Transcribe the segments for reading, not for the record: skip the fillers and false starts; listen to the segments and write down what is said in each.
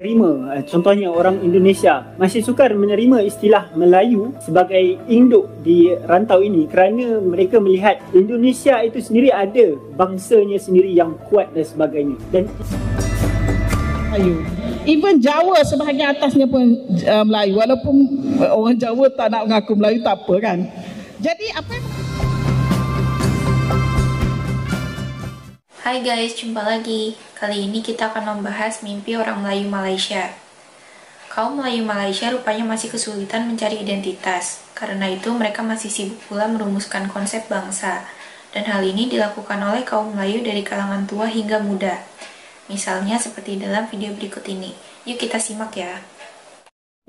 menerima, contohnya orang Indonesia masih sukar menerima istilah Melayu sebagai induk di rantau ini kerana mereka melihat Indonesia itu sendiri ada bangsanya sendiri yang kuat dan sebagainya. Dan Melayu. Even Jawa sebahagian atasnya pun Melayu. Walaupun orang Jawa tak nak mengaku Melayu, tak apa kan. Jadi apa yang... Hai guys, jumpa lagi. Kali ini kita akan membahas mimpi orang Melayu Malaysia. Kaum Melayu Malaysia rupanya masih kesulitan mencari identitas. Karena itu mereka masih sibuk pula merumuskan konsep bangsa. Dan hal ini dilakukan oleh kaum Melayu dari kalangan tua hingga muda. Misalnya seperti dalam video berikut ini. Yuk kita simak ya.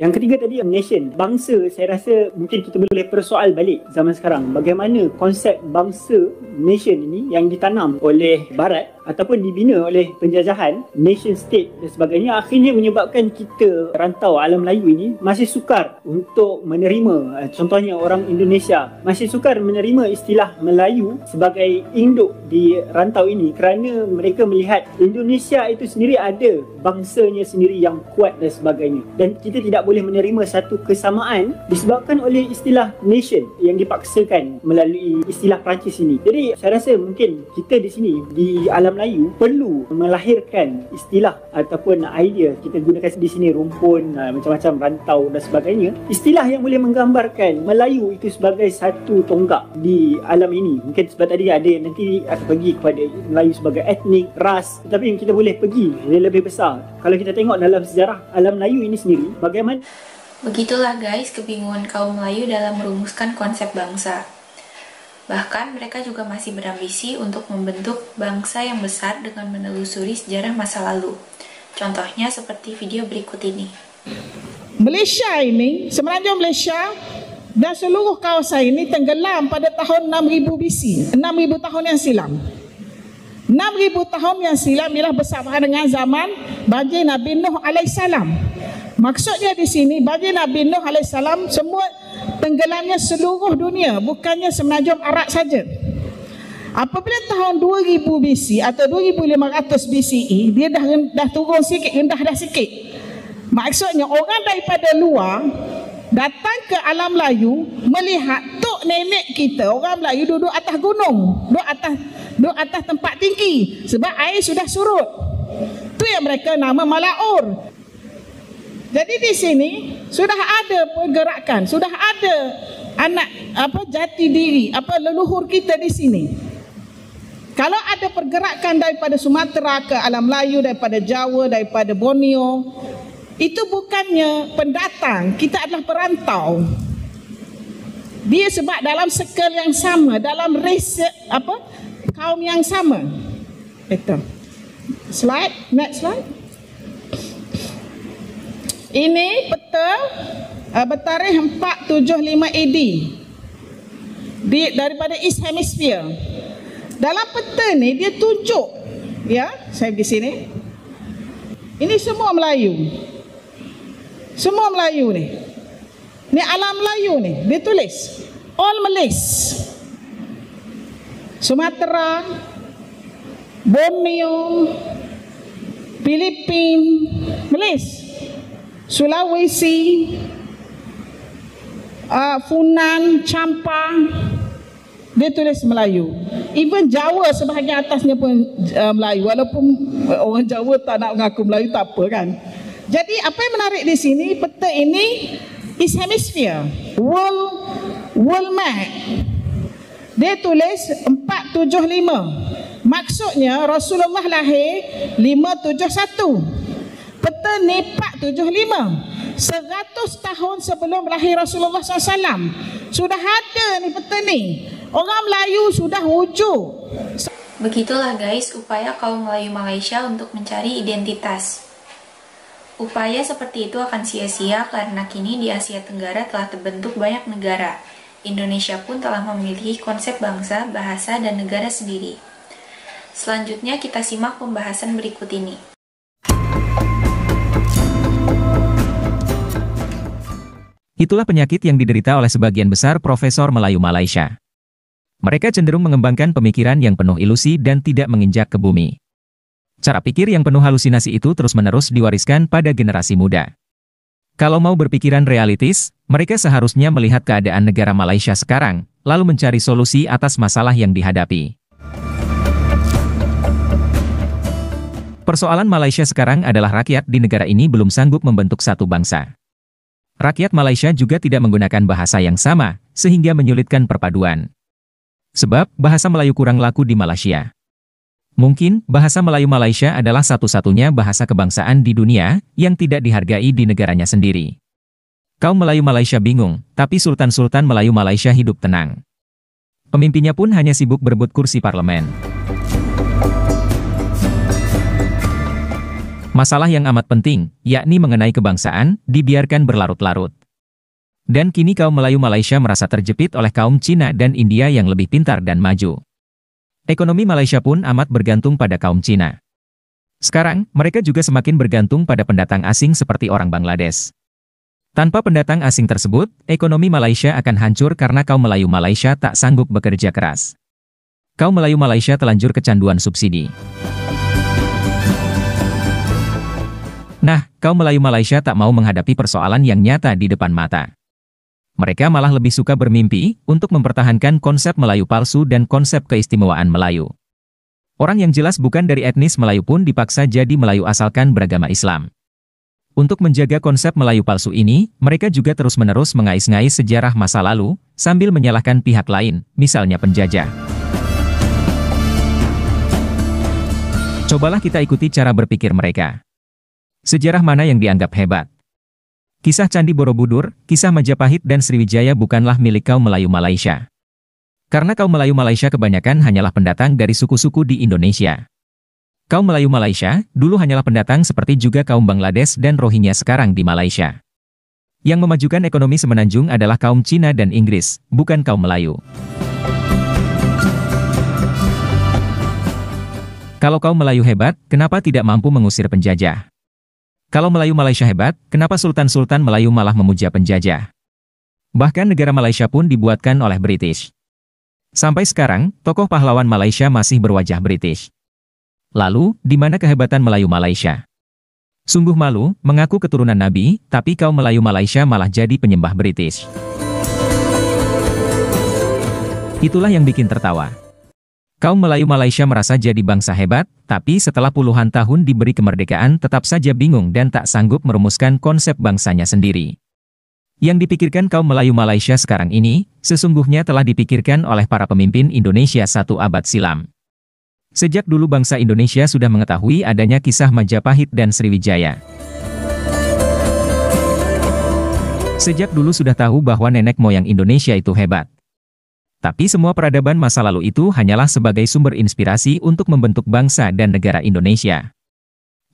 yang ketiga tadi, nation. Bangsa, saya rasa mungkin kita boleh persoal balik zaman sekarang. Bagaimana konsep bangsa, nation ini yang ditanam oleh Barat ataupun dibina oleh penjajahan, nation state dan sebagainya, akhirnya menyebabkan kita rantau alam Melayu ini masih sukar untuk menerima, contohnya orang Indonesia masih sukar menerima istilah Melayu sebagai induk di rantau ini kerana mereka melihat Indonesia itu sendiri ada bangsanya sendiri yang kuat dan sebagainya. Dan kita tidak boleh menerima satu kesamaan disebabkan oleh istilah nation yang dipaksakan melalui istilah Perancis ini. Jadi saya rasa mungkin kita di sini di alam Melayu perlu melahirkan istilah ataupun idea, kita gunakan di sini rumpun, macam-macam rantau dan sebagainya, istilah yang boleh menggambarkan Melayu itu sebagai satu tonggak di alam ini. Mungkin sebab tadi ada yang nanti akan pergi kepada Melayu sebagai etnik, ras, tetapi yang kita boleh pergi lebih besar. Kalau kita tengok dalam sejarah alam Melayu ini sendiri, bagaimana... Begitulah guys kebingungan kaum Melayu dalam merumuskan konsep bangsa. Bahkan mereka juga masih berambisi untuk membentuk bangsa yang besar dengan menelusuri sejarah masa lalu. Contohnya seperti video berikut ini. Malaysia ini, semenanjung Malaysia dan seluruh kawasan ini tenggelam pada tahun 6000 BC, 6000 tahun yang silam. 6000 tahun yang silam ialah bersamaan dengan zaman banjir Nabi Nuh alaihissalam. Maksudnya di sini banjir Nabi Nuh alaihissalam semua tenggelamnya seluruh dunia, bukannya semenanjung Arab saja. Apabila tahun 2000 BC atau 2500 BCE, dia dah turun sikit, rendah dah sikit. Maksudnya orang daripada luar datang ke alam Melayu melihat tok nenek kita orang Melayu duduk atas gunung, duduk atas tempat tinggi sebab air sudah surut. Tu yang mereka nama Malaur. Jadi di sini sudah ada pergerakan, sudah ada jati diri, leluhur kita di sini. Kalau ada pergerakan daripada Sumatera ke alam Melayu, daripada Jawa, daripada Borneo, itu bukannya pendatang, kita adalah perantau. Dia sebab dalam circle yang sama, dalam race kaum yang sama. Itu. Slide, next slide. Ini peta bertarikh 475 AD daripada East Hemisphere. Dalam peta ni dia tunjuk, ya, saya di sini. Ini semua Melayu. Semua Melayu ni. Ni alam Melayu ni, dia tulis all Malays. Sumatera, Borneo, Filipina, Malays. Sulawesi, Funan, Champa, dia tulis Melayu. Even Jawa sebahagian atasnya pun Melayu. Walaupun orang Jawa tak nak mengaku Melayu, tak apa kan. Jadi apa yang menarik di sini, peta ini East Hemisphere, world map. Dia tulis 475. Maksudnya Rasulullah lahir 571. Peta ni 475. 100 tahun sebelum lahir Rasulullah SAW. Sudah ada ni peta ni. Orang Melayu sudah wujud. Begitulah guys upaya kaum Melayu Malaysia untuk mencari identitas. Upaya seperti itu akan sia-sia karena kini di Asia Tenggara telah terbentuk banyak negara. Indonesia pun telah memiliki konsep bangsa, bahasa, dan negara sendiri. Selanjutnya kita simak pembahasan berikut ini. Itulah penyakit yang diderita oleh sebagian besar profesor Melayu Malaysia. Mereka cenderung mengembangkan pemikiran yang penuh ilusi dan tidak menginjak ke bumi. Cara pikir yang penuh halusinasi itu terus-menerus diwariskan pada generasi muda. Kalau mau berpikiran realistis, mereka seharusnya melihat keadaan negara Malaysia sekarang, lalu mencari solusi atas masalah yang dihadapi. Persoalan Malaysia sekarang adalah rakyat di negara ini belum sanggup membentuk satu bangsa. Rakyat Malaysia juga tidak menggunakan bahasa yang sama, sehingga menyulitkan perpaduan. Sebab, bahasa Melayu kurang laku di Malaysia. Mungkin, bahasa Melayu Malaysia adalah satu-satunya bahasa kebangsaan di dunia yang tidak dihargai di negaranya sendiri. Kaum Melayu Malaysia bingung, tapi Sultan-Sultan Melayu Malaysia hidup tenang. Pemimpinnya pun hanya sibuk berebut kursi parlemen. Masalah yang amat penting, yakni mengenai kebangsaan, dibiarkan berlarut-larut. Dan kini kaum Melayu Malaysia merasa terjepit oleh kaum Cina dan India yang lebih pintar dan maju. Ekonomi Malaysia pun amat bergantung pada kaum Cina. Sekarang, mereka juga semakin bergantung pada pendatang asing seperti orang Bangladesh. Tanpa pendatang asing tersebut, ekonomi Malaysia akan hancur karena kaum Melayu Malaysia tak sanggup bekerja keras. Kaum Melayu Malaysia telanjur kecanduan subsidi. Nah, kaum Melayu Malaysia tak mau menghadapi persoalan yang nyata di depan mata. Mereka malah lebih suka bermimpi untuk mempertahankan konsep Melayu palsu dan konsep keistimewaan Melayu. Orang yang jelas bukan dari etnis Melayu pun dipaksa jadi Melayu asalkan beragama Islam. Untuk menjaga konsep Melayu palsu ini, mereka juga terus-menerus mengais-ngais sejarah masa lalu, sambil menyalahkan pihak lain, misalnya penjajah. Cobalah kita ikuti cara berpikir mereka. Sejarah mana yang dianggap hebat? Kisah Candi Borobudur, kisah Majapahit dan Sriwijaya bukanlah milik kaum Melayu Malaysia. Karena kaum Melayu Malaysia kebanyakan hanyalah pendatang dari suku-suku di Indonesia. Kaum Melayu Malaysia dulu hanyalah pendatang seperti juga kaum Bangladesh dan Rohingya sekarang di Malaysia. Yang memajukan ekonomi semenanjung adalah kaum Cina dan Inggris, bukan kaum Melayu. Kalau kaum Melayu hebat, kenapa tidak mampu mengusir penjajah? Kalau Melayu Malaysia hebat, kenapa Sultan-Sultan Melayu malah memuja penjajah? Bahkan negara Malaysia pun dibuatkan oleh British. Sampai sekarang, tokoh pahlawan Malaysia masih berwajah British. Lalu, di mana kehebatan Melayu Malaysia? Sungguh malu, mengaku keturunan Nabi, tapi kaum Melayu Malaysia malah jadi penyembah British. Itulah yang bikin tertawa. Kaum Melayu Malaysia merasa jadi bangsa hebat, tapi setelah puluhan tahun diberi kemerdekaan tetap saja bingung dan tak sanggup merumuskan konsep bangsanya sendiri. Yang dipikirkan kaum Melayu Malaysia sekarang ini, sesungguhnya telah dipikirkan oleh para pemimpin Indonesia 1 abad silam. Sejak dulu bangsa Indonesia sudah mengetahui adanya kisah Majapahit dan Sriwijaya. Sejak dulu sudah tahu bahwa nenek moyang Indonesia itu hebat. Tapi semua peradaban masa lalu itu hanyalah sebagai sumber inspirasi untuk membentuk bangsa dan negara Indonesia.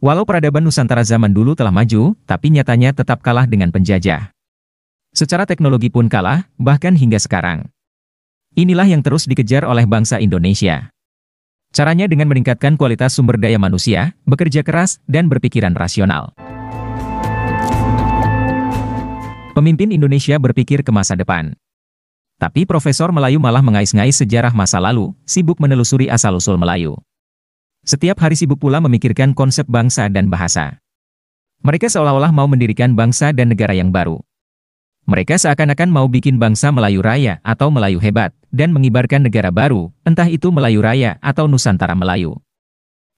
Walau peradaban Nusantara zaman dulu telah maju, tapi nyatanya tetap kalah dengan penjajah. Secara teknologi pun kalah, bahkan hingga sekarang. Inilah yang terus dikejar oleh bangsa Indonesia. Caranya dengan meningkatkan kualitas sumber daya manusia, bekerja keras, dan berpikiran rasional. Pemimpin Indonesia berpikir ke masa depan. Tapi Profesor Melayu malah mengais-ngais sejarah masa lalu, sibuk menelusuri asal-usul Melayu. Setiap hari sibuk pula memikirkan konsep bangsa dan bahasa. Mereka seolah-olah mau mendirikan bangsa dan negara yang baru. Mereka seakan-akan mau bikin bangsa Melayu Raya atau Melayu Hebat, dan mengibarkan negara baru, entah itu Melayu Raya atau Nusantara Melayu.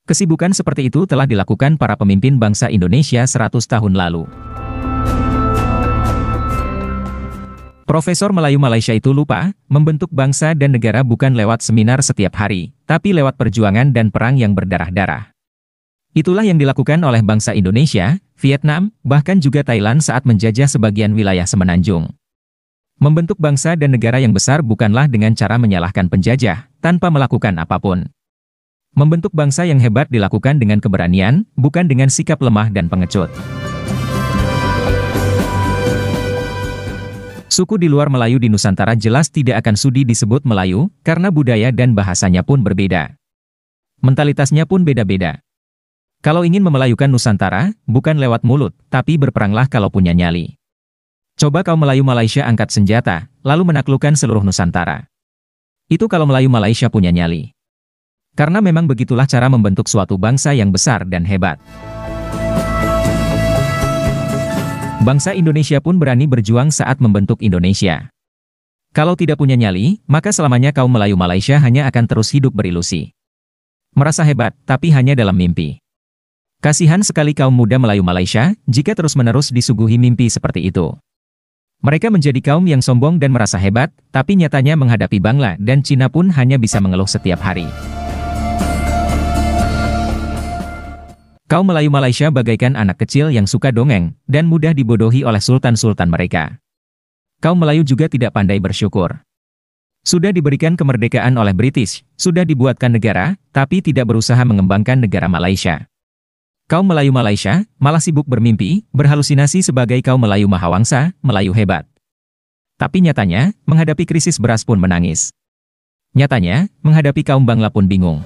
Kesibukan seperti itu telah dilakukan para pemimpin bangsa Indonesia 100 tahun lalu. Profesor Melayu Malaysia itu lupa, membentuk bangsa dan negara bukan lewat seminar setiap hari, tapi lewat perjuangan dan perang yang berdarah-darah. Itulah yang dilakukan oleh bangsa Indonesia, Vietnam, bahkan juga Thailand saat menjajah sebagian wilayah semenanjung. Membentuk bangsa dan negara yang besar bukanlah dengan cara menyalahkan penjajah, tanpa melakukan apapun. Membentuk bangsa yang hebat dilakukan dengan keberanian, bukan dengan sikap lemah dan pengecut. Suku di luar Melayu di Nusantara jelas tidak akan sudi disebut Melayu, karena budaya dan bahasanya pun berbeda. Mentalitasnya pun beda-beda. Kalau ingin memelayukan Nusantara, bukan lewat mulut, tapi berperanglah kalau punya nyali. Coba kaum Melayu Malaysia angkat senjata, lalu menaklukkan seluruh Nusantara. Itu kalau Melayu Malaysia punya nyali. Karena memang begitulah cara membentuk suatu bangsa yang besar dan hebat. Bangsa Indonesia pun berani berjuang saat membentuk Indonesia. Kalau tidak punya nyali, maka selamanya kaum Melayu Malaysia hanya akan terus hidup berilusi. Merasa hebat, tapi hanya dalam mimpi. Kasihan sekali kaum muda Melayu Malaysia, jika terus-menerus disuguhi mimpi seperti itu. Mereka menjadi kaum yang sombong dan merasa hebat, tapi nyatanya menghadapi Bangla dan Cina pun hanya bisa mengeluh setiap hari. Kaum Melayu Malaysia bagaikan anak kecil yang suka dongeng, dan mudah dibodohi oleh sultan-sultan mereka. Kaum Melayu juga tidak pandai bersyukur. Sudah diberikan kemerdekaan oleh British, sudah dibuatkan negara, tapi tidak berusaha mengembangkan negara Malaysia. Kaum Melayu Malaysia malah sibuk bermimpi, berhalusinasi sebagai kaum Melayu Mahawangsa, Melayu hebat. Tapi nyatanya, menghadapi krisis beras pun menangis. Nyatanya, menghadapi kaum Bangla pun bingung.